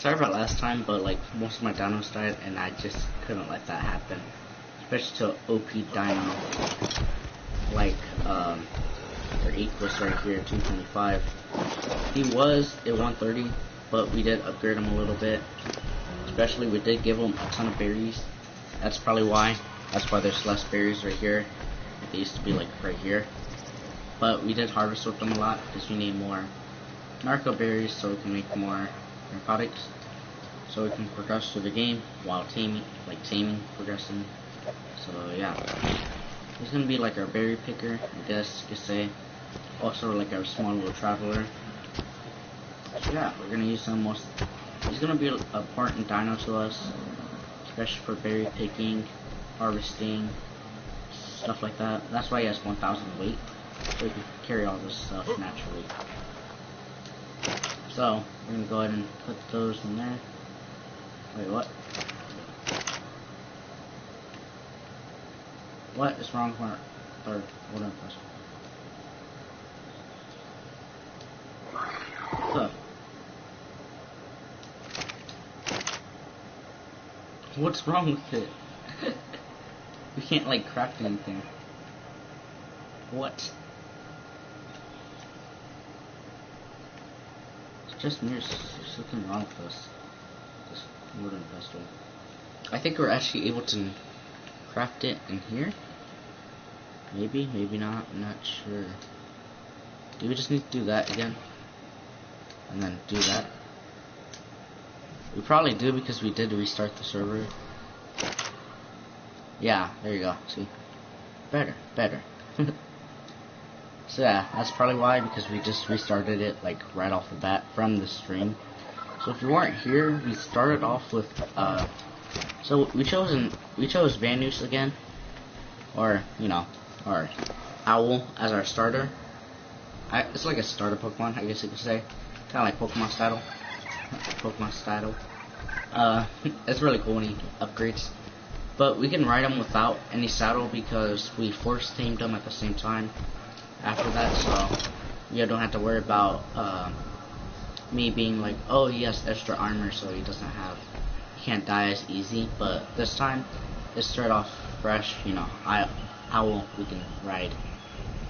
Sorry about last time, but like most of my dinos died, and I just couldn't let that happen. Especially to OP dino, like their equals right here, 225. He was at 130, but we did upgrade him a little bit. Especially we did give him a ton of berries. That's probably why. That's why there's less berries right here. They used to be like right here. But we did harvest with them a lot because we need more narco berries so we can make more narcotics. So we can progress through the game while taming, progressing. So yeah. He's gonna be like our berry picker, I guess you could say. Also like our small little traveler. So yeah, we're gonna use him most. He's gonna be an important dino to us, especially for berry picking, harvesting, stuff like that. That's why he has 1,000 weight, so he can carry all this stuff naturally. So we're gonna go ahead and put those in there. Wait, what? What is wrong with our wooden pestle? Look. What's wrong with it? We can't like craft anything. What? It's just me. There's something wrong with this wooden pestle. I think we're actually able to craft it in here. Maybe, maybe not. I'm not sure. Do we just need to do that again? And then do that? We probably do because we did restart the server. Yeah, there you go. See? Better. So yeah, that's probably why, because we just restarted it like right off the bat from the stream. So if you weren't here, we started off with so we chose Vanus again, or you know, or Owl as our starter. It's like a starter Pokemon, I guess you could say, kind of like Pokemon Style. It's really cool when he upgrades. But we can ride him without any saddle because we force tamed him at the same time after that, so you don't have to worry about me being like, oh, he has extra armor, so he can't die as easy. But this time, let's start off fresh, you know, Owl we can ride.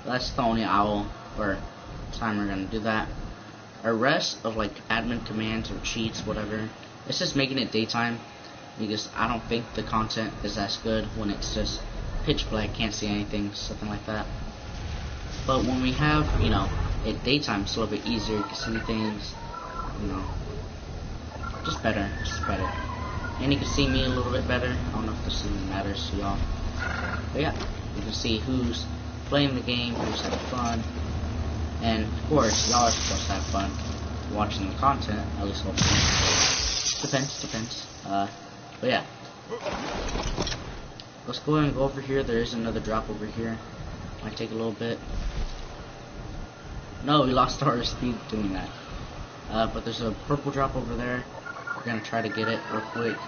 That's the only Owl or time we're gonna do that. Our rest of like admin commands or cheats, whatever, it's just making it daytime because I don't think the content is as good when it's just pitch black, can't see anything, something like that. But when we have, you know, at daytime, it's a little bit easier, you can see things, you know, just better. And you can see me a little bit better. I don't know if this even matters to y'all. But yeah, you can see who's playing the game, who's having fun. And of course, y'all are supposed to have fun watching the content, at least hopefully. Depends. But yeah. Let's go ahead and go over here. There is another drop over here. Might take a little bit. No, we lost our speed doing that. But there's a purple drop over there. We're gonna try to get it real quick.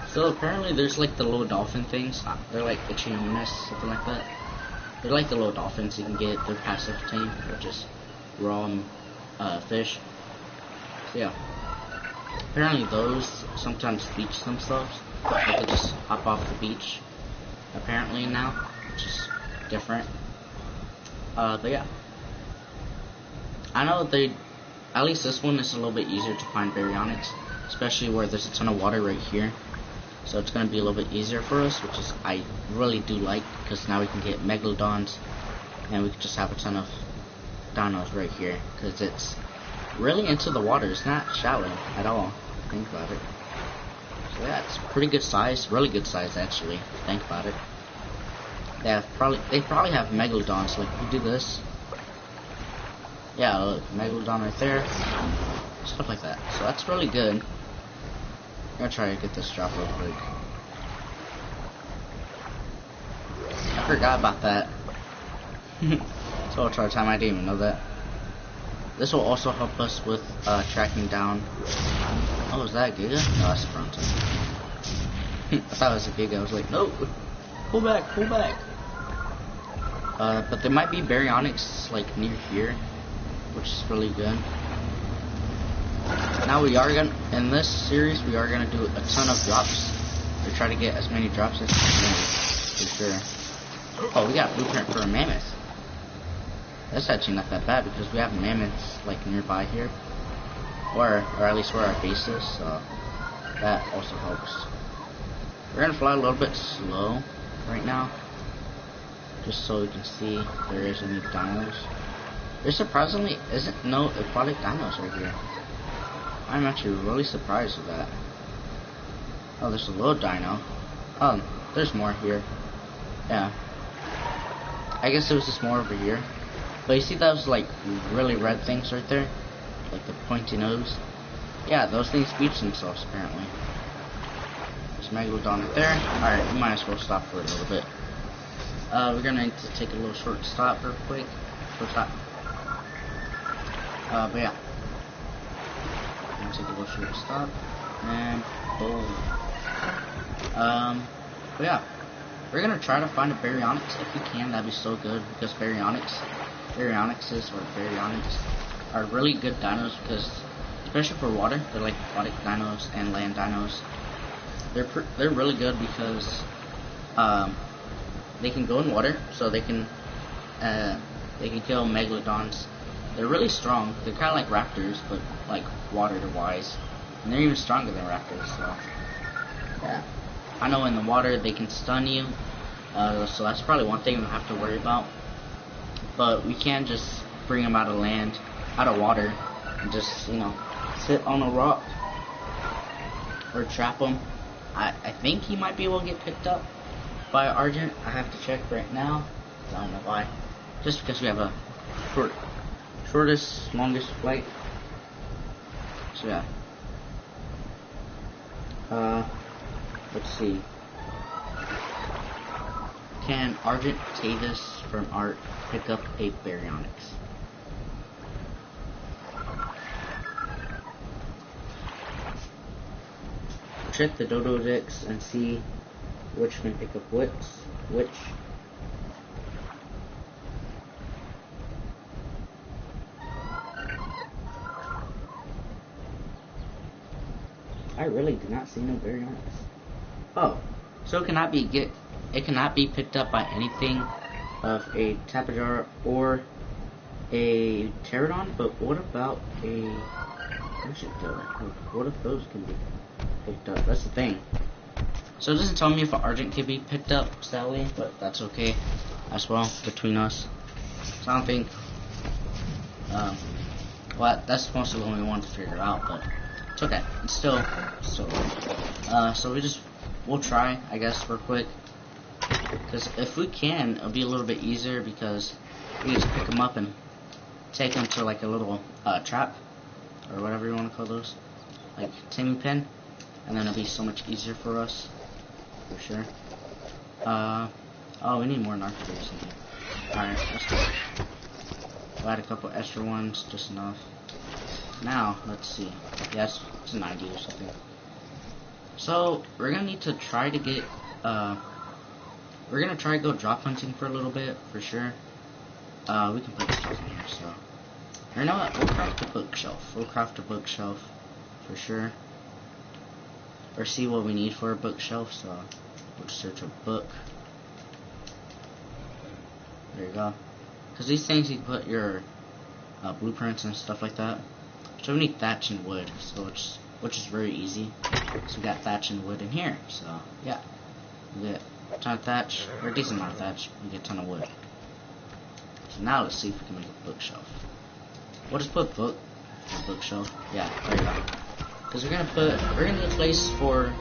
So apparently there's like the little dolphin things. They're like itchy something like that. They're like the little dolphins you can get. They're passive tame, which is raw fish. So yeah. Apparently those sometimes beach themselves. Like they just hop off the beach. Apparently now, which is different. But yeah. I know at least this one is a little bit easier to find baryonyx, especially where there's a ton of water right here. So it's going to be a little bit easier for us, which is I really do like, because now we can get megalodons, and we can just have a ton of dinos right here, because it's really into the water. It's not shallow at all. Think about it. So yeah, it's pretty good size, really good size actually. Think about it. They probably have megalodons. Like if you do this, yeah, look, megalodon right there, stuff like that. So that's really good. I'm gonna try to get this drop real quick. I forgot about that. So I'll try to time. I didn't even know that. This will also help us with tracking down. Oh, is that a Giga? No, that's a Fronton. I thought it was a Giga. I was like, no, pull back. But there might be baryonyx like near here, which is really good. Now we are gonna, in this series, we are gonna do a ton of drops. We try to get as many drops as we can, for sure. Oh, we got blueprint for a mammoth. That's actually not that bad because we have mammoths like nearby here, or at least where our base is. So that also helps. We're gonna fly a little bit slow right now, just so we can see if there is any dinos. There surprisingly isn't no aquatic dinos right here. I'm actually really surprised with that. Oh, there's a little dino. Oh, there's more here. Yeah. I guess there was just more over here. But you see those like really red things right there? Like the pointy nose? Yeah, those things beach themselves apparently. There's Megalodon right there. Alright, we might as well stop for a little bit. We're gonna need to take a little short stop real quick. Short stop. But yeah. Take a little short stop and boom. But yeah, we're gonna try to find a baryonyx if we can. That'd be so good because baryonyx are really good dinos because, especially for water, they're like aquatic dinos and land dinos. They're really good because they can go in water, so they can kill megalodons. They're really strong. They're kind of like raptors, but like water-wise. And they're even stronger than raptors, so yeah. I know in the water they can stun you, so that's probably one thing we'll have to worry about. But we can't just bring them out of land, out of water, and just, you know, sit on a rock or trap them. I think he might be able to get picked up by Argent. I have to check right now. I don't know why. Just because we have a shortest, longest flight. So yeah. Let's see. Can Argent Tavis from Art pick up a baryonyx? Check the dodo decks and see which can pick up which. I really did not see no baryonyx. Oh, so it cannot be picked up by anything of a Tapajara or a pterodon. But what about a what if those can be picked up? That's the thing. So it doesn't tell me if an Argent can be picked up, sadly, but that's okay as well between us. So I don't think. Well, that's mostly what we wanted to figure out, but it's okay. It's still. So we'll try, I guess, real quick. Because if we can, it'll be a little bit easier because we just pick them up and take them to like a little trap or whatever you want to call those, like taming pen, and then it'll be so much easier for us, for sure. Oh, we need more narcotics in here. Alright, let's go. We'll add a couple extra ones, just enough. Now, let's see. Yeah, it's 90 or something. So, we're gonna need to try to get, we're gonna try to go drop hunting for a little bit, for sure. We can put this in here, so. Or you know what? We'll craft a bookshelf. We'll craft a bookshelf, for sure. Or see what we need for a bookshelf, so. We'll search a book. There you go. Because these things you can put your blueprints and stuff like that. So we need thatch and wood, so which is very easy. So we got thatch and wood in here. So yeah, we get a ton of thatch, or a decent amount of thatch. We get a ton of wood. So now let's see if we can make a bookshelf. We'll just put bookshelf. Yeah, there you go. Because we're gonna need a place for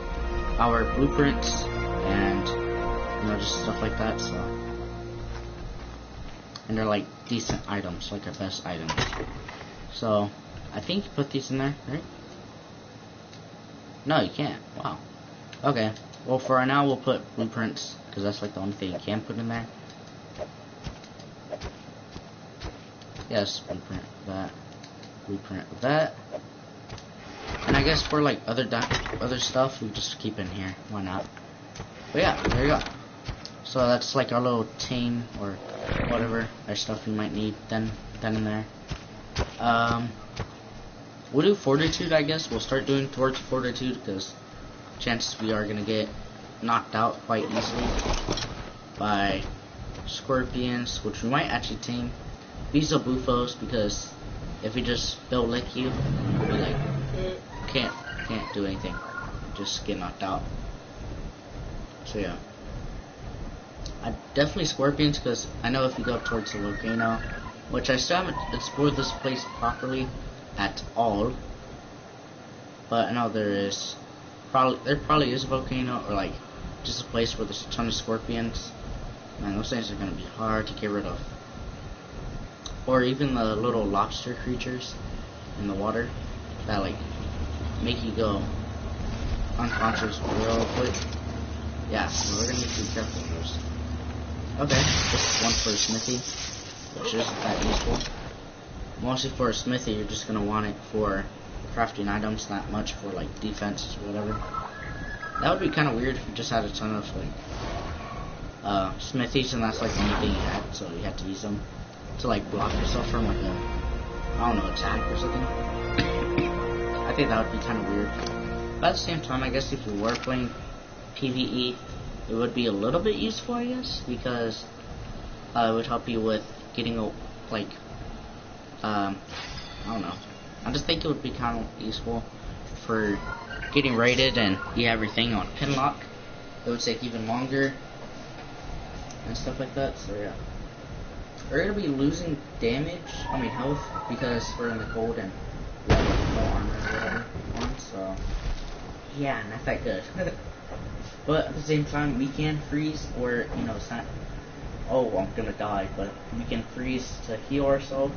our blueprints and just stuff like that. So. And they're like decent items, like our best items. So, I think you put these in there, right? No, you can't. Wow. Okay. Well, for right now, we'll put blueprints, because that's like the only thing you can put in there. Yes, blueprint of that. Blueprint of that. And I guess for like other stuff, we just keep in here. Why not? But yeah, there you go. So that's like our little tame or whatever our stuff we might need then and there. we'll do fortitude, I guess. We'll start doing towards fortitude because chances we are gonna get knocked out quite easily by scorpions, which we might actually tame. These are bufos because if we just they'll lick you, we'll be like can't do anything, just get knocked out. So yeah, I definitely scorpions because I know if you go towards the volcano, which I still haven't explored this place properly at all, but I know there probably is a volcano or like just a place where there's a ton of scorpions. Man, those things are gonna be hard to get rid of. Or even the little lobster creatures in the water that like make you go unconscious real quick. Yeah, so we're gonna need to be careful of those. Okay, just one for a smithy, which isn't that useful. Mostly for a smithy, you're just gonna want it for crafting items, not much for like defense or whatever. That would be kind of weird if you just had a ton of like smithies and that's like the only thing you had, so you had to use them to like block yourself from like a, I don't know, attack or something. I think that would be kind of weird. But at the same time, I guess if you were playing PvE, it would be a little bit useful, I guess, because it would help you with getting a, like, I don't know. I just think it would be kind of useful for getting raided and you have everything on pinlock. It would take even longer and stuff like that, so yeah. We're gonna be losing health, because we're in the cold and we have like no armor or whatever on, so yeah, not that good. But at the same time, we can freeze, or you know, it's not, oh, I'm gonna die, but we can freeze to heal ourselves.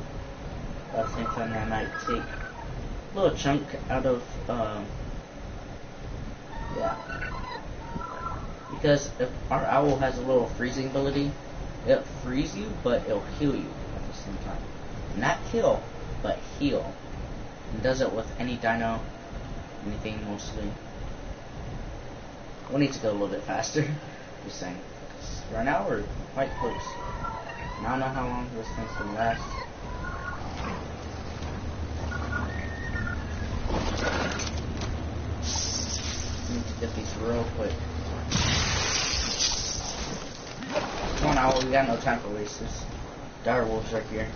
At the same time, that might take a little chunk out of, yeah. Because if our owl has a little freezing ability, it'll freeze you, but it'll heal you at the same time. Not kill, but heal. And does it with any dino, anything mostly. We'll need to go a little bit faster. Just saying. Right now we're quite close. And I don't know how long this thing's gonna last. Need to get these real quick. Come on, Owl, we got no time for wasters. Dire wolves right here.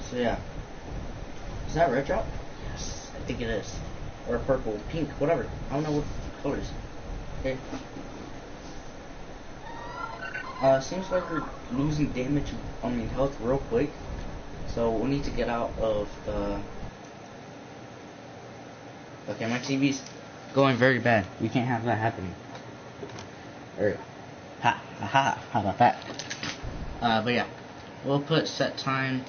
So yeah. Is that red drop? Yes, I think it is. Or purple, pink, whatever. I don't know what colors. Okay. Seems like we're losing damage, health real quick. So we'll need to get out of the... Okay, my TV's going very bad. We can't have that happening. Alright. How about that? But yeah. We'll put set time.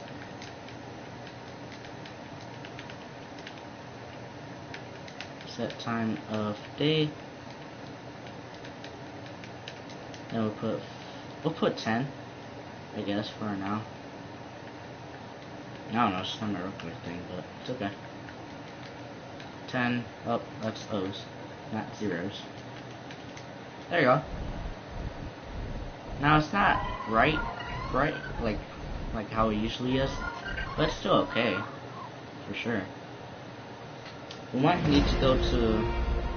Set time of day. Then we'll put 10, I guess, for now. I don't know, it's not my record thing, but it's okay. 10, oh, that's O's, not zeros. There you go. Now it's not right, like how it usually is, but it's still okay, for sure. We might need to go to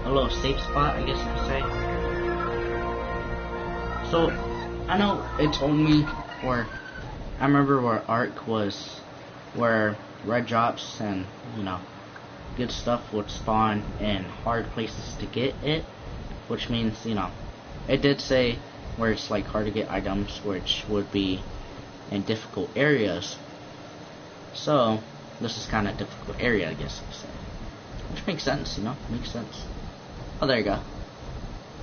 a little safe spot, I guess you could say. So, I know it told me, or I remember where Ark was, where red drops and, you know, good stuff would spawn in hard places to get it, which means, you know, it did say where it's like hard to get items, which would be in difficult areas. So, this is kind of a difficult area, I guess you could say. Which makes sense, you know, makes sense. Oh, there you go.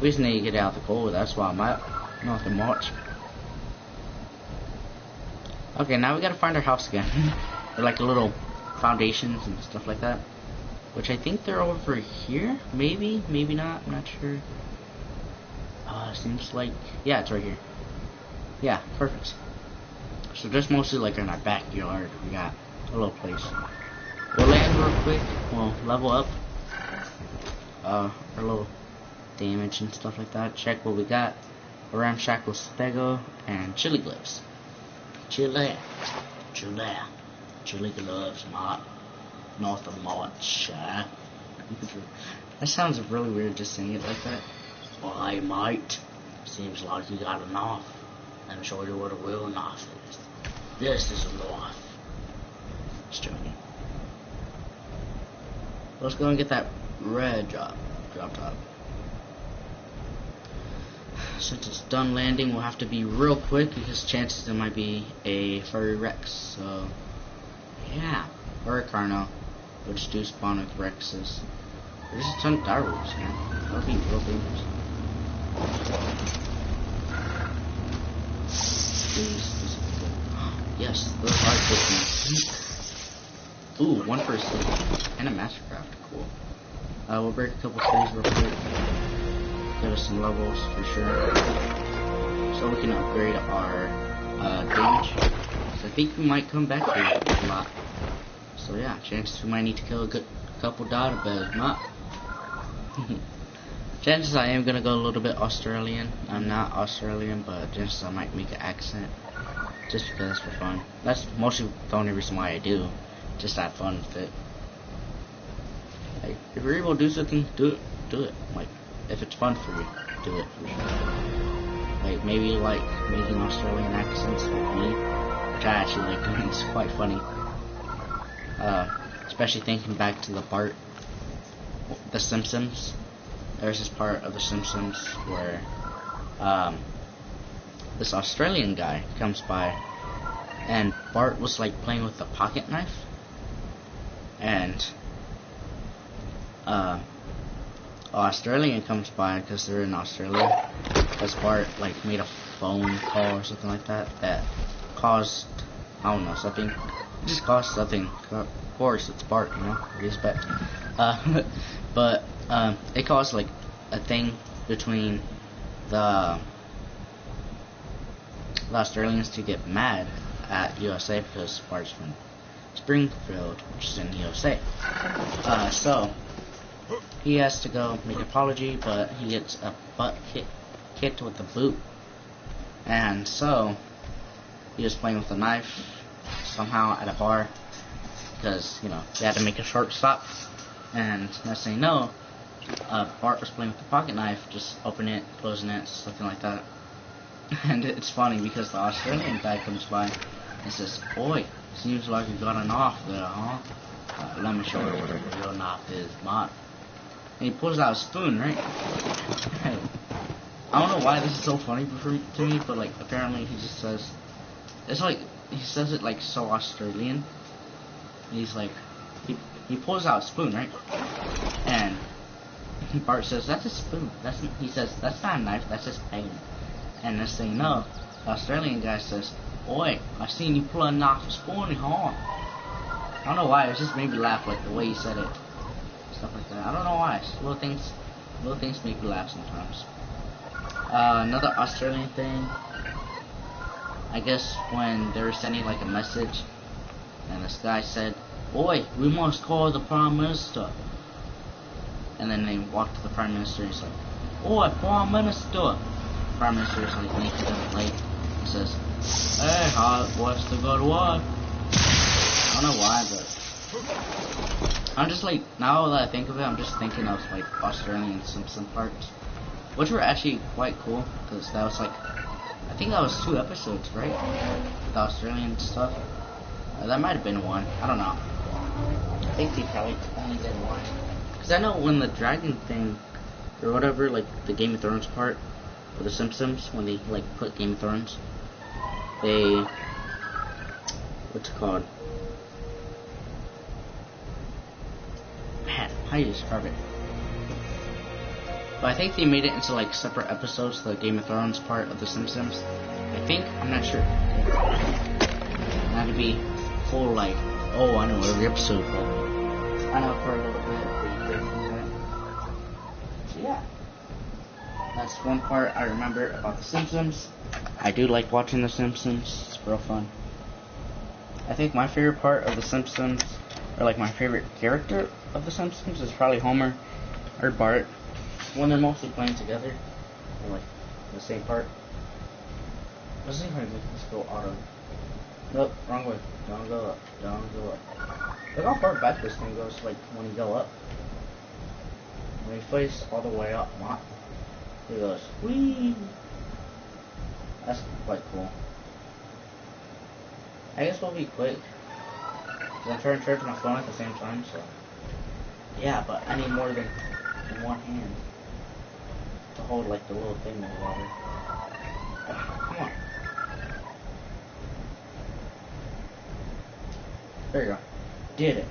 We just need to get out of the cold, that's why I'm out. Nothing much. Okay, now we gotta find our house again. Or like a little foundations and stuff like that. Which I think they're over here. Maybe, maybe not, I'm not sure. Seems like, yeah, it's right here. Yeah, perfect. So just mostly like in our backyard, we got a little place. We'll land real quick, we'll level up our little damage and stuff like that. Check what we got. A ramshackle stego and chili gloves. Chili gloves, mop. Nothing much. That sounds really weird just saying it like that. Why, mate? Seems like you got a knife. Let me show you what a real knife is. This is a knife. Just joking. Let's go and get that red drop top. Since it's done landing, we'll have to be real quick because chances there might be a furry Rex. So, yeah. Or a Carno, which do spawn with Rexes. There's a ton of direwolves, man. That would be real dangerous. Please, yes, those are good. Ooh, one for a sleep. And a mastercraft. Cool. We'll break a couple things real quick. Give us some levels for sure. So we can upgrade our damage. So I think we might come back here a lot. So yeah, chances we might need to kill a good couple data bears. Not. Chances I am gonna go a little bit Australian. I'm not Australian, but chances I might make an accent. Just because it's for fun. That's mostly the only reason why I do. Just have fun with it. Like, if you're able to do something, do it. Like, if it's fun for you, do it for sure. Like, maybe like making Australian accents like me, which I actually like doing. It's quite funny. Especially thinking back to the part, The Simpsons. There's this part of The Simpsons where this Australian guy comes by, and Bart was like playing with a pocket knife, and Australian comes by because they're in Australia, because Bart like made a phone call or something like that that caused, I don't know, something. It just caused something. Of course, it's Bart, you know, respect. But it caused like a thing between the Australians to get mad at USA because Bart's from Springfield, which is in the USA. So he has to go make an apology, but he gets a butt kicked with a boot, and so he was playing with a knife somehow at a bar because, you know, they had to make a short stop, and next thing you know, Bart was playing with the pocket knife, just opening it, closing it, something like that. And it's funny because the Australian guy comes by and says, "Oi, seems like you got a knife there, huh? Let me show you what a real knife is, mate." And he pulls out a spoon, right? I don't know why this is so funny to me, but like apparently he just says, it's like he says it like so Australian. And he's like, he pulls out a spoon, right? And Bart says, "That's a spoon." He says, "That's not a knife, that's just pain." And next thing you know, the Australian guy says, "Oi, I seen you pull a knife and spoon, huh?" I don't know why, it just made me laugh, like the way he said it. Stuff like that. I don't know why. Little things make me laugh sometimes. Another Australian thing, I guess when they were sending like a message, and this guy said, "Oi, we must call the Prime Minister." And then they walked to the Prime Minister and he's like, "Oi, Prime Minister." Prime Minister is like naked and late. He says, "Hey, what's the good word?" I don't know why, but I'm just like, now that I think of it, I'm just thinking of like Australian Simpson parts, which were actually quite cool, because that was like, I think that was 2 episodes, right? The Australian stuff. That might have been 1. I don't know. I think they probably only did 1. Because I know when the dragon thing, or whatever, like the Game of Thrones part, or the Simpsons, when they like put Game of Thrones, they, what's it called? Man, how do you describe it? But I think they made it into like separate episodes, the Game of Thrones part of the Simpsons. I think, I'm not sure. Not to be full like, oh, I know every episode, but I know for a little bit. So yeah, that's one part I remember about the Simpsons. I do like watching the Simpsons. It's real fun. I think my favorite part of the Simpsons, or like my favorite character of the Simpsons, is probably Homer or Bart, when they're mostly playing together, or like the same part. Let's see if I can just go auto. Nope, wrong way. Don't go up. Don't go up. Look how far back this thing goes, like, when you go up. When you face all the way up, wow. It goes, whee! That's quite cool. I guess we'll be quick. Because I'm trying to charge my phone at the same time, so. Yeah, but I need more than one hand to hold, like, the little thing of water. Come on. There you go. Did it.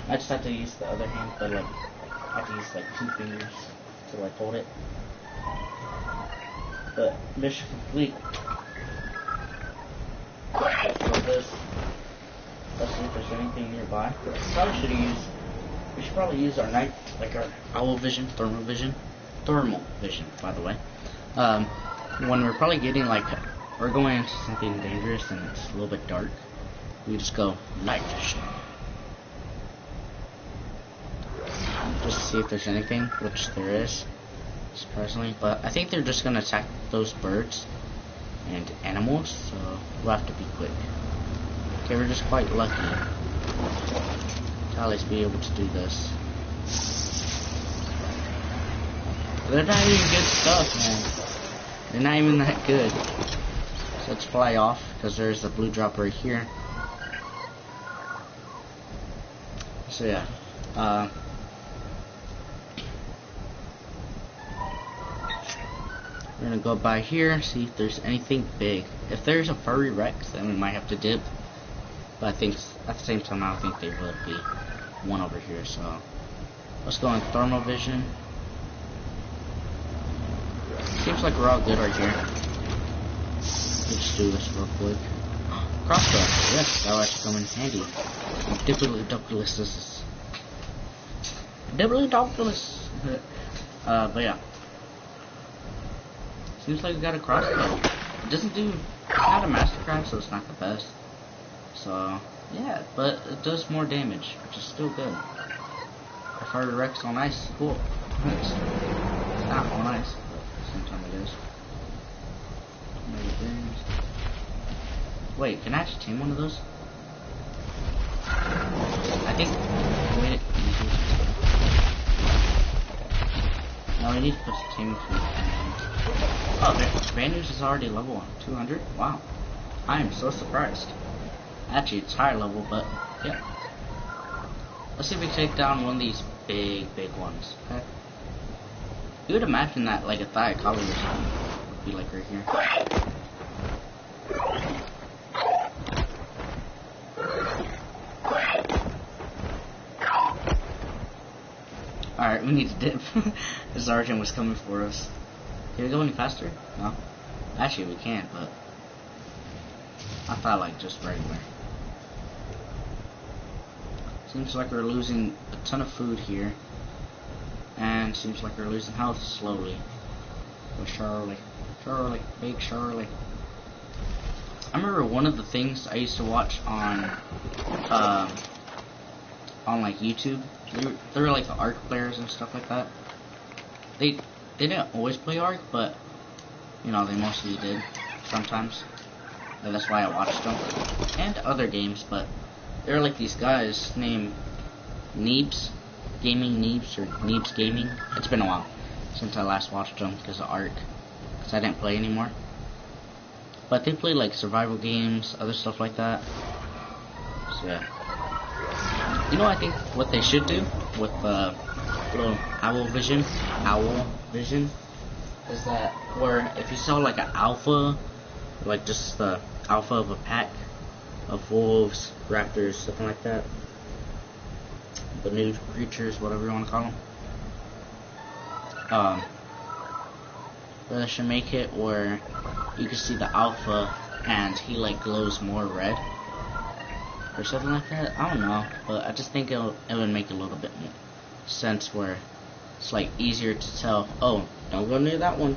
I just have to use the other hand, but like, I have to use like 2 fingers to like hold it. But mission complete. Let's go this. Let's see if there's anything nearby. We should probably use our night, like our owl vision, thermal vision, by the way. When we're probably getting like, we're going into something dangerous and it's a little bit dark, we just go night vision. Just to see if there's anything, which there is, surprisingly. But I think they're just gonna attack those birds and animals, so we'll have to be quick. Okay, we're just quite lucky to at least be able to do this. They're not even good stuff, man. They're not even that good. So let's fly off, because there's a blue drop right here. So yeah, we're gonna go by here, see if there's anything big. If there's a furry Rex, then we might have to dip. But I think at the same time, I don't think there will be one over here. So let's go in thermal vision. Seems like we're all good right here. Let's do this real quick. Crossbow, yes, that'll actually come in handy. Doubtless. But yeah. Seems like we got a crossbow. It doesn't do, not a mastercraft, so it's not the best. So, yeah, but it does more damage, which is still good. Our fire Rex all nice, cool. It's not all nice, but at the same time it is. Wait, can I actually tame one of those? I think, wait, no, I need to put some taming food. Oh, the bandage is already level 1, 200? Wow. I am so surprised. Actually, it's higher level, but, yeah. Let's see if we can take down one of these big ones, okay? You would imagine that, like, a Thiacali or something would be, like, right here. Alright, we need to dip. The sergeant was coming for us. Can we go any faster? No. Actually, we can, but I thought like just regular. Seems like we're losing a ton of food here, and seems like we're losing health slowly. But Charlie, big Charlie. I remember one of the things I used to watch on like YouTube. They were like the Ark players and stuff like that. They didn't always play Ark, but you know, they mostly did sometimes. And that's why I watched them. And other games, but they were like these guys named Neebs, Gaming Neebs, or Neebs Gaming. It's been a while since I last watched them because of Ark, because I didn't play anymore. But they play like survival games, other stuff like that. So yeah. You know, I think what they should do with little owl vision, is that where if you saw like an alpha, like just the alpha of a pack of wolves, raptors, something like that, the new creatures, whatever you want to call them, they should make it where you can see the alpha and he like glows more red or something like that. I don't know, but I just think it would make a little bit more sense where it's like easier to tell, oh, don't go near that one.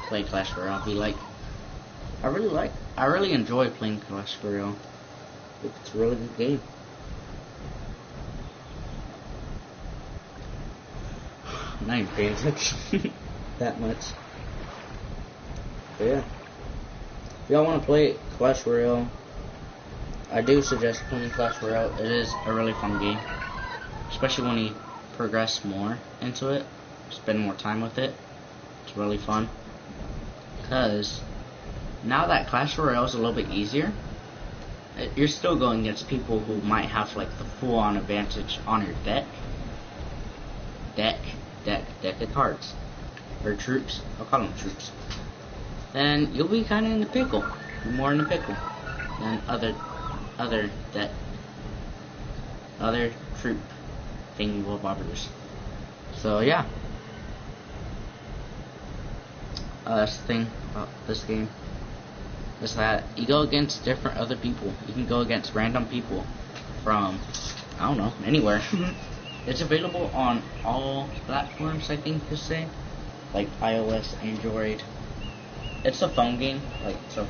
Play Clash Royale, be like, I really enjoy playing Clash Royale. It's a really good game. I'm not even paying attention that much. But yeah, if y'all want to play Clash Royale, I do suggest playing Clash Royale. It is a really fun game, especially when you progress more into it, spend more time with it. It's really fun, because now that Clash Royale is a little bit easier, you're still going against people who might have like the full-on advantage on your deck of cards, or troops. I'll call them troops. Then you'll be kind of in the pickle, more in the pickle than other troop thingy-bobbers. So yeah, that's the thing about this game, is that you go against different other people. You can go against random people from, I don't know, anywhere. It's available on all platforms, I think to say, like iOS, Android. It's a phone game, so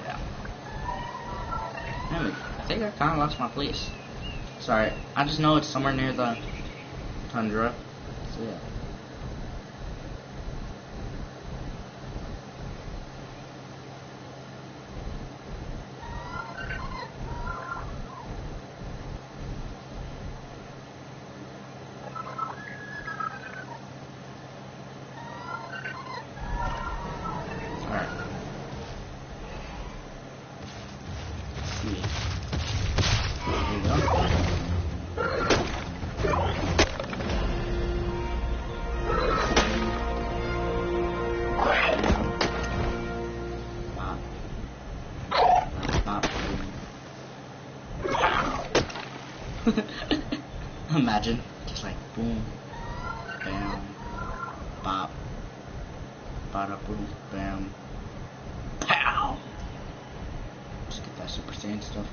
yeah. Anyway, I think I kind of lost my place. Sorry, I just know it's somewhere near the tundra. So yeah. Imagine, just like boom, bam, bop, bada boom, bam, pow. Just get that Super Saiyan stuff.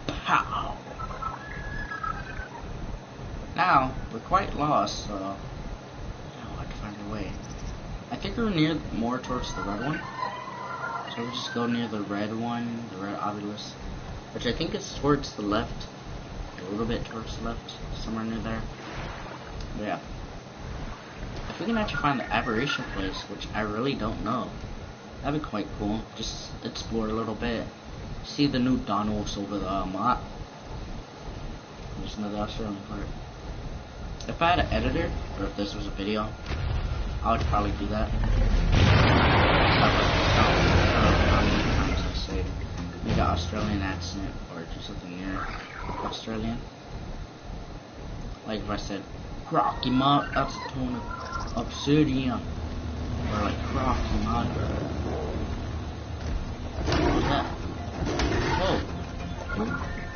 Pow. Now we're quite lost, so now I have to find a way. I think we're more towards the red one, so we'll just go near the red one, the red obelisk, which I think is towards the left. A little bit towards the left, somewhere near there. But yeah. If we can actually find the aberration place, which I really don't know, that'd be quite cool. Just explore a little bit. See the new Donalds over the map. There's another Australian part. If I had an editor, or if this was a video, I would probably do that. How many times I say make an Australian accent or do something near Australian. Like if I said Crocky Mud, that's a ton of obsidian. Or like Crocky Mud. What was that? Whoa.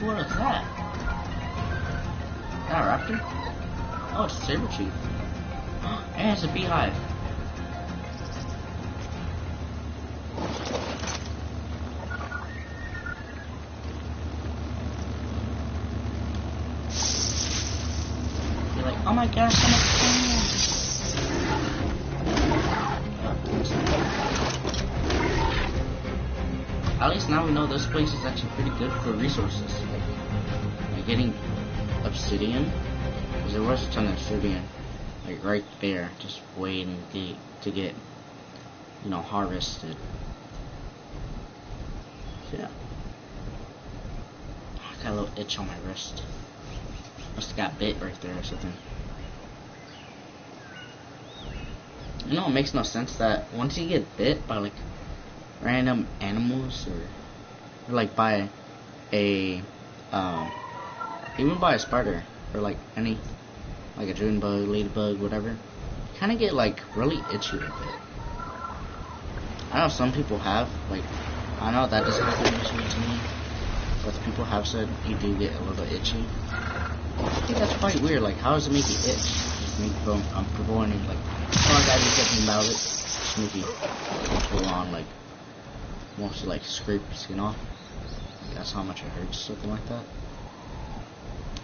What is that? Is that a raptor? Oh, it's a saber chief. And it's a beehive. Oh my gosh, so much fun. At least now we know this place is actually pretty good for resources. Like getting obsidian, because there was a ton of obsidian, like right there, just waiting to get, harvested. So yeah. I got a little itch on my wrist. Must have got bit right there or something. It makes no sense that once you get bit by like random animals or like by a even by a spider or like any like a June bug, ladybug, whatever, you kind of get like really itchy with it. I know some people have, like, I know that doesn't happen usually to me, but people have said you do get a little itchy. I think that's quite weird. Like, how does it make you itch? Just make I'm performing like, oh, I gotta do something about it. Just make you full on like, wants to like scrape your skin off. Like, that's how much it hurts, something like that.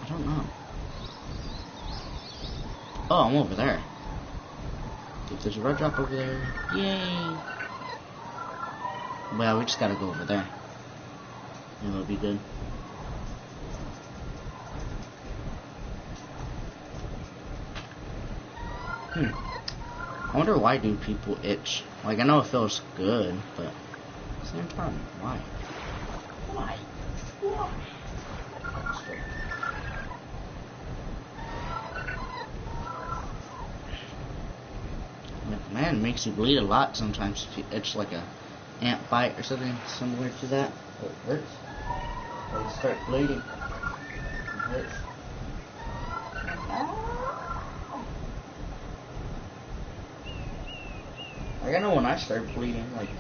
I don't know. Oh, I'm over there. If there's a red drop over there, yay! Well, we just gotta go over there. And it'll be good. I wonder why do people itch? Like, I know it feels good, but at the same time, why? Why? Why? Man, it makes you bleed a lot sometimes. If it's like a ant bite or something similar to that. It hurts. Or you start bleeding. It hurts. Like, I know when I start bleeding, like,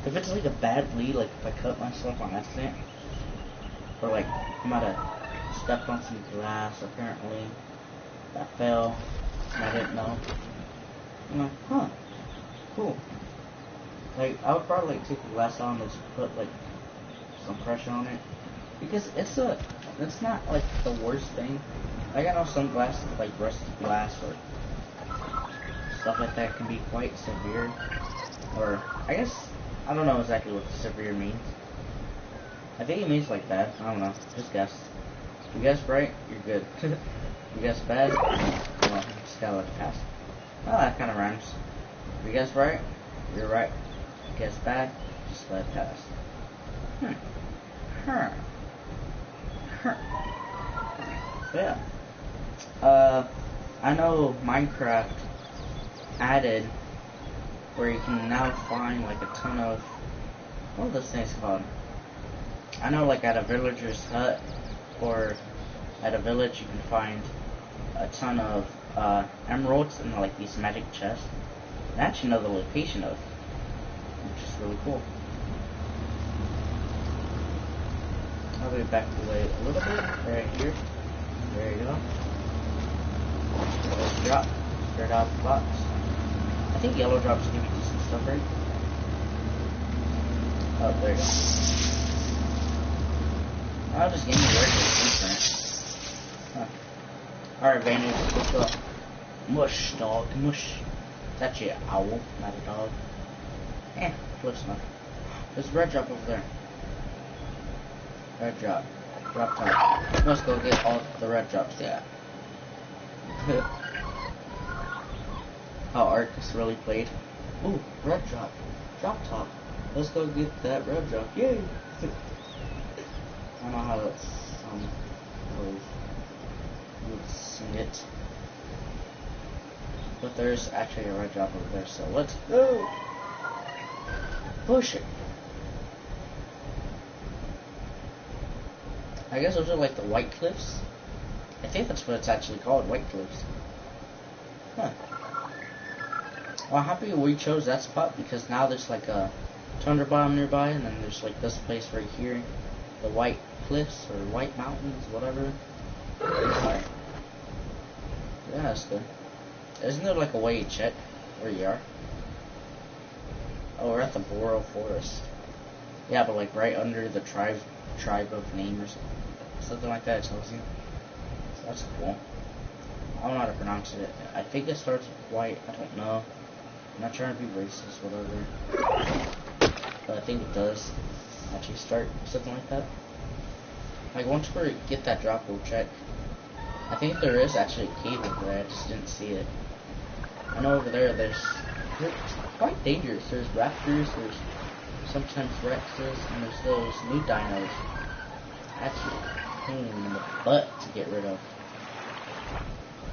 if it's like a bad bleed, like if I cut myself on accident, or like I might have stepped on some glass apparently, that fell, and I didn't know. I'm like, huh, cool. Like, I would probably like take the glass out and just put like some pressure on it, because it's not like the worst thing. Like, I know some glass, like rusty glass or stuff like that, can be quite severe, or I guess I don't know exactly what severe means. I think it means like bad. I don't know. Just guess. If you guess right, you're good. If you guess bad, well, just gotta let it pass. Well, that kind of rhymes. If you guess right, you're right. If you guess bad, just let it pass. So yeah. I know Minecraft added where you can now find like a ton of, what are those things called? I know, like at a villager's hut or at a village you can find a ton of emeralds in like these magic chests, and I actually know the location of, which is really cool. I'll be back away a little bit, right here. There you go. Let's drop straight out the box. I think yellow drops give you decent stuff, right? Oh, there you go. I'll just give me regular different. Huh. Alright, Vanny, let's go. Mush, dog, mush. It's actually an owl, not a dog. Close enough. There's a red drop over there. Red drop. Drop top. Let's go get all the red drops, yeah. How Arcus really played. Ooh, red drop. Drop top. Let's go get that red drop. Yay! I don't know how that's you would sing it. But there's actually a red drop over there, so let's go! Push it! I guess those are like the White Cliffs. I think that's what it's actually called, White Cliffs. Huh. Well, I'm happy we chose that spot, because now there's like a tundra biome nearby, and then there's like this place right here, the White Cliffs or White Mountains, whatever. Right. Yeah, that's good. Isn't there like a way to check where you are? Oh, we're at the Boro Forest. Yeah, but like right under the tribe of name or something like that, it tells you. So that's cool. I don't know how to pronounce it. I think it starts with white. I don't know. I'm not trying to be racist, whatever. But I think it does actually start something like that. Like, once we get that drop, we'll check. I think there is actually a cave over there. I just didn't see it. I know over there, it's quite dangerous. There's raptors, there's sometimes rexes, and there's those new dinos. Actually, pain in the butt to get rid of.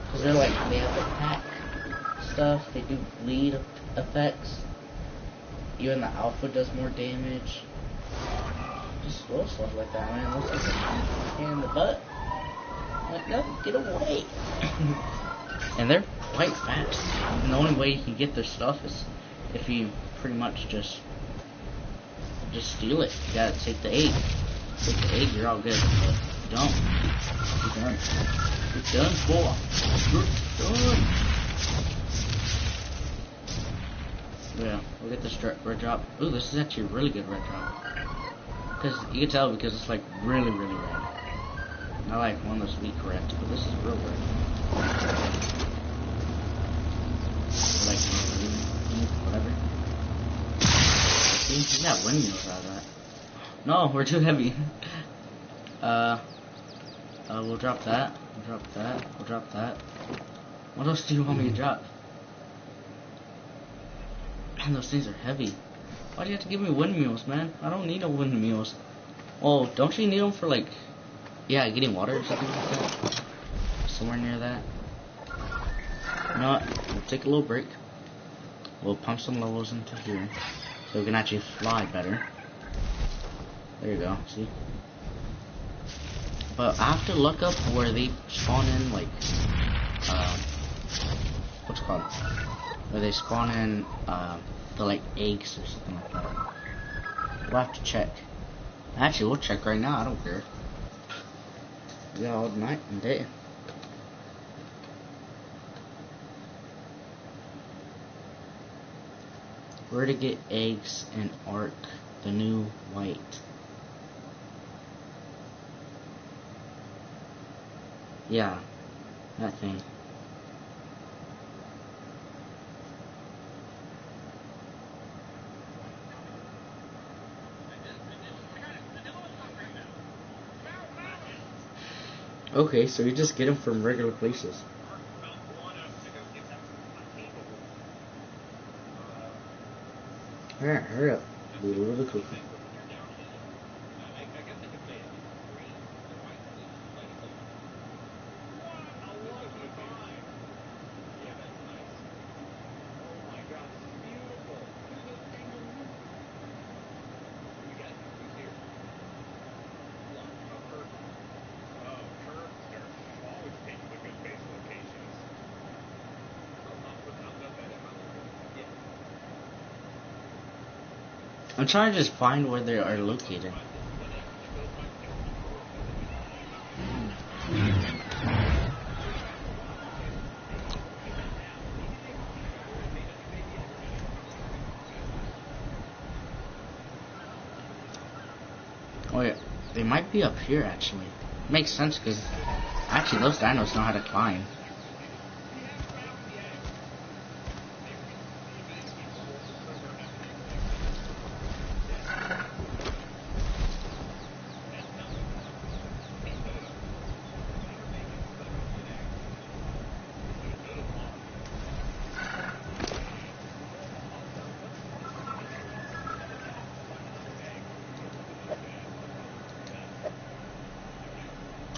Because they're like, they have attack stuff, they do bleed effects. Even the alpha does more damage. Just little stuff like that, man. Those things are pain in the butt. Like, no, get away. And they're quite fast. And the only way you can get their stuff is if you pretty much just steal it. You gotta take the egg. Take the egg, you're all good. But if you don't, you're done. You're done for. You're done. Yeah, we'll get this red drop. Ooh, this is actually a really good red drop. Because you can tell because it's like really, really red. Not like one of those weak reds, but this is real red. Like, whatever. See, you got windmills out of that. No, we're too heavy. We'll drop that. We'll drop that. We'll drop that. What else do you want me to drop? Man, those things are heavy. Why do you have to give me windmills, man? I don't need no windmills. Oh, don't you need them for like, yeah, getting water or something like that? Somewhere near that. You know what? We'll take a little break. We'll pump some levels into here so we can actually fly better. There you go, see? But I have to look up where they spawn in, like, what's it called? Where they spawn in, the, like, eggs or something like that. We'll have to check. Actually, we'll check right now, I don't care. We got all night and day. Where to get eggs in Ark, the new white. Yeah, that thing. Okay, so you just get them from regular places. Alright, hurry up. Do a little cooking. I'm trying to just find where they are located. Oh yeah, they might be up here actually. Makes sense because actually those dinos know how to climb.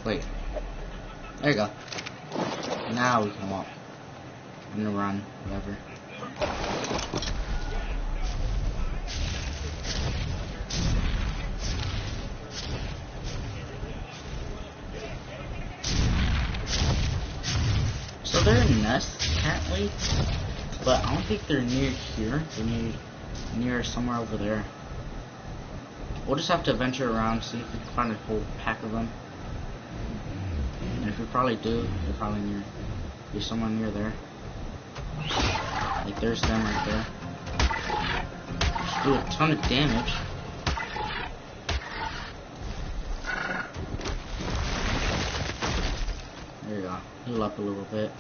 Wait. There you go. Now we can walk. I'm gonna run, whatever. So they're in nests apparently, but I don't think they're near here. They're near somewhere over there. We'll just have to venture around, see if we can find a whole pack of them. And if we probably do, they're probably be somewhere near there. Like there's them right there. Just do a ton of damage. There you go. Heal up a little bit.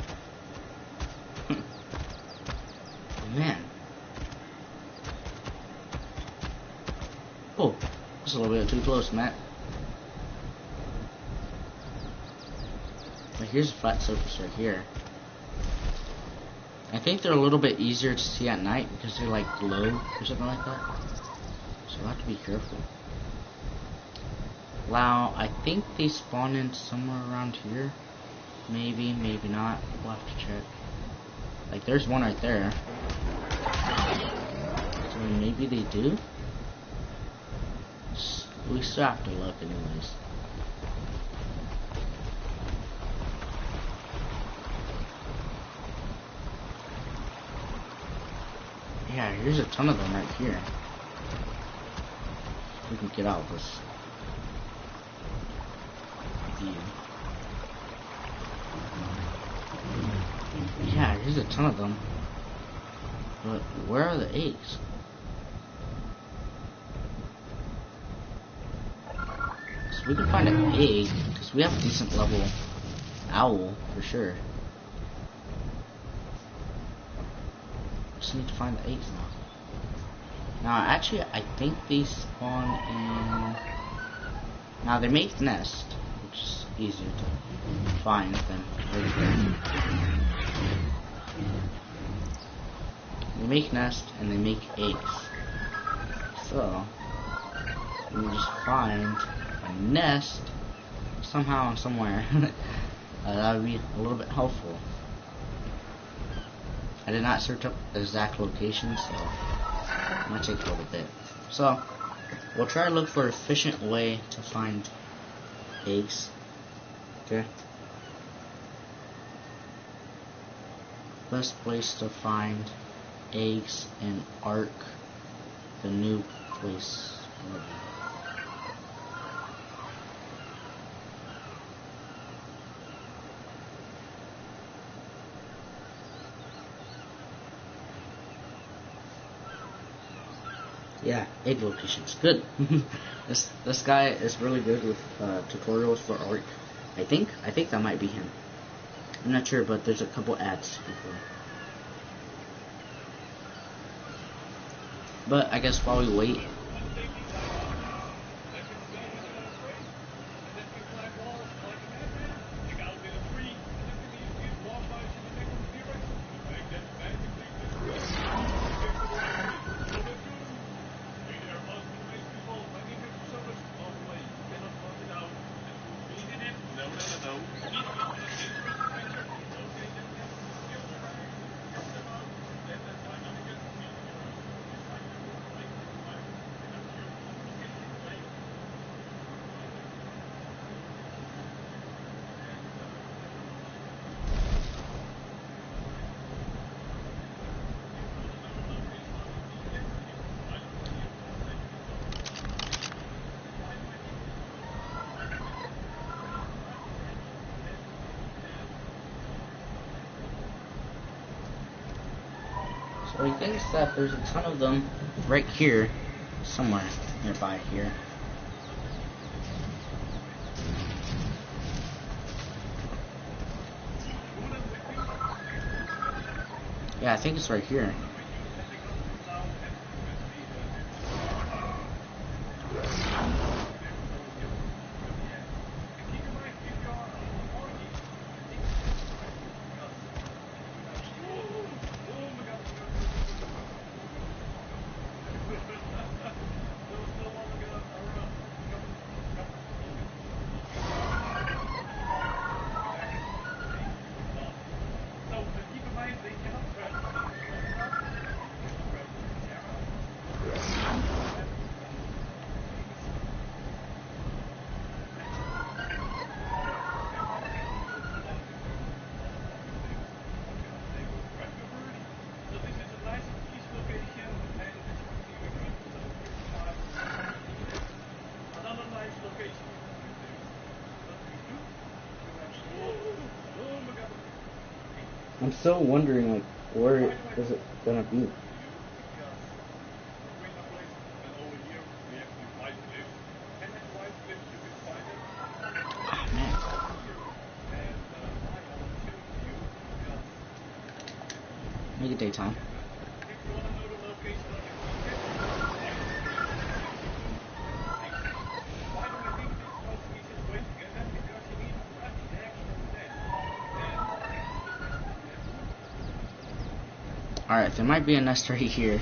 Man. Oh, that's a little bit too close, Matt. But here's a flat surface right here. I think they're a little bit easier to see at night because they're like low or something like that. So we'll have to be careful. Wow, I think they spawn in somewhere around here. Maybe, maybe not. We'll have to check. Like there's one right there. So maybe they do? We still have to look anyways. Yeah, here's a ton of them right here. We can get out of this view. Yeah, here's a ton of them. But where are the eggs? So we can find an egg, because we have a decent level owl for sure. Just need to find the eggs now. Now, actually, I think they spawn in. Now they make nest, which is easier to find than everything. They make nest and they make eggs. So, we just find a nest somehow, somewhere. That would be a little bit helpful. I did not search up the exact location, so it might take a little bit. So, we'll try to look for an efficient way to find eggs. Okay. Best place to find eggs in Ark, the new place. Yeah, egg locations. Good. This guy is really good with tutorials for Ark. I think that might be him. I'm not sure, but there's a couple ads before. But I guess while we wait. So he thinks that there's a ton of them right here, somewhere nearby here. Yeah, I think it's right here. I'm still wondering, like, where is it gonna be? Oh, man. Make it daytime. Alright, there might be a nest right here.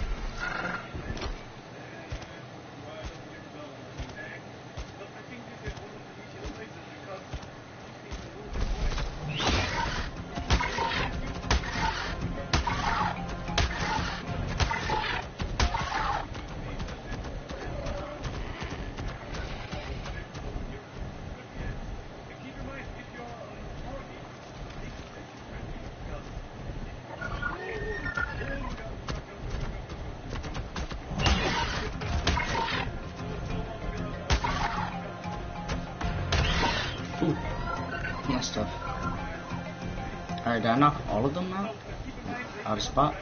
Ooh, yeah, stuff. Alright, did I knock all of them out? Out of spot?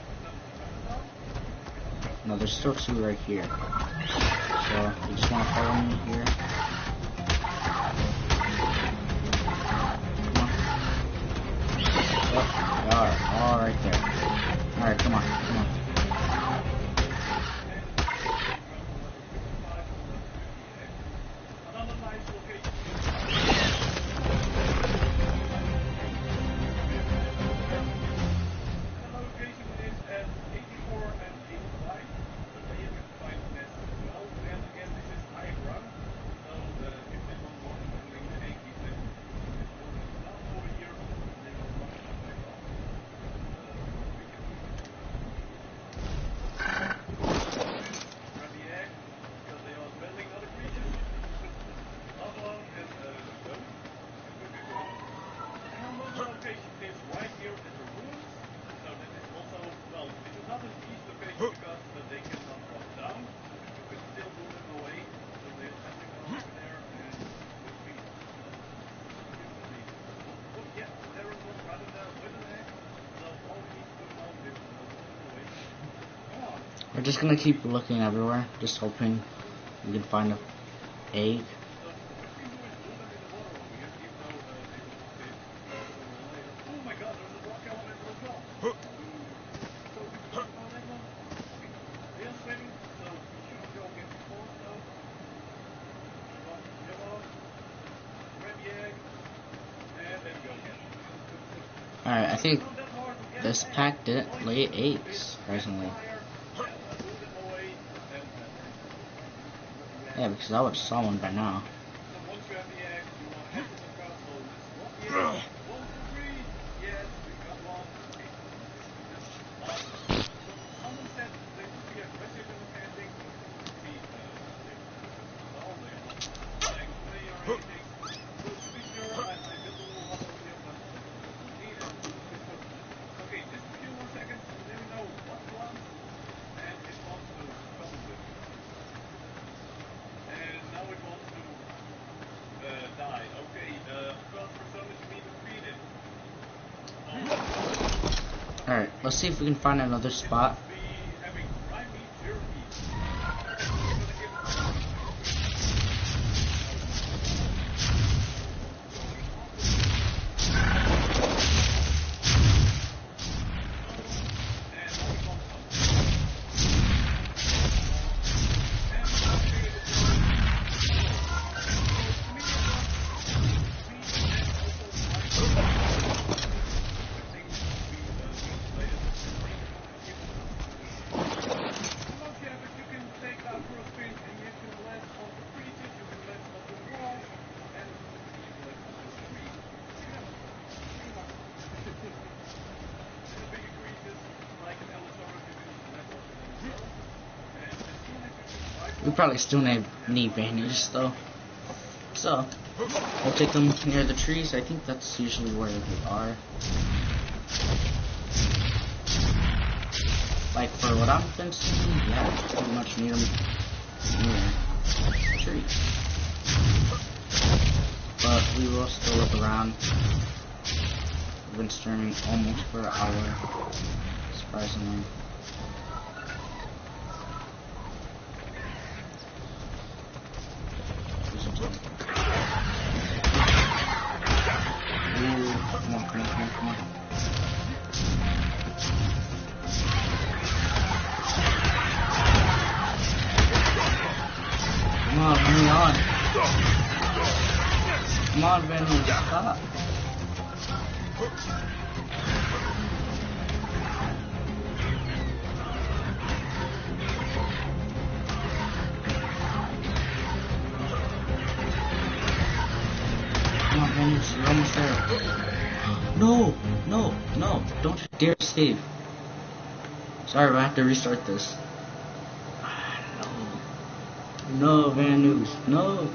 No, there's still two right here. So, you just want to follow me here. Come on. Oh, they are all right there. Alright, come on, come on. We're just gonna keep looking everywhere, just hoping we can find a egg. Alright, I think this pack didn't lay eggs, surprisingly. Yeah, because I would have saw one by now. Alright, let's see if we can find another spot. We probably still need bandages though. So, we'll take them near the trees. I think that's usually where they are. Like, for what I've been seeing, yeah, pretty much need them near the trees. But we will still look around. We've been streaming almost for an hour, surprisingly. Come on, come on, come on, come on. Come on, hurry on. Come on, Venom, stop. Come on, Venom, you're almost there. No, no, no, don't you dare save. Sorry, I have to restart this. No, Van News, no.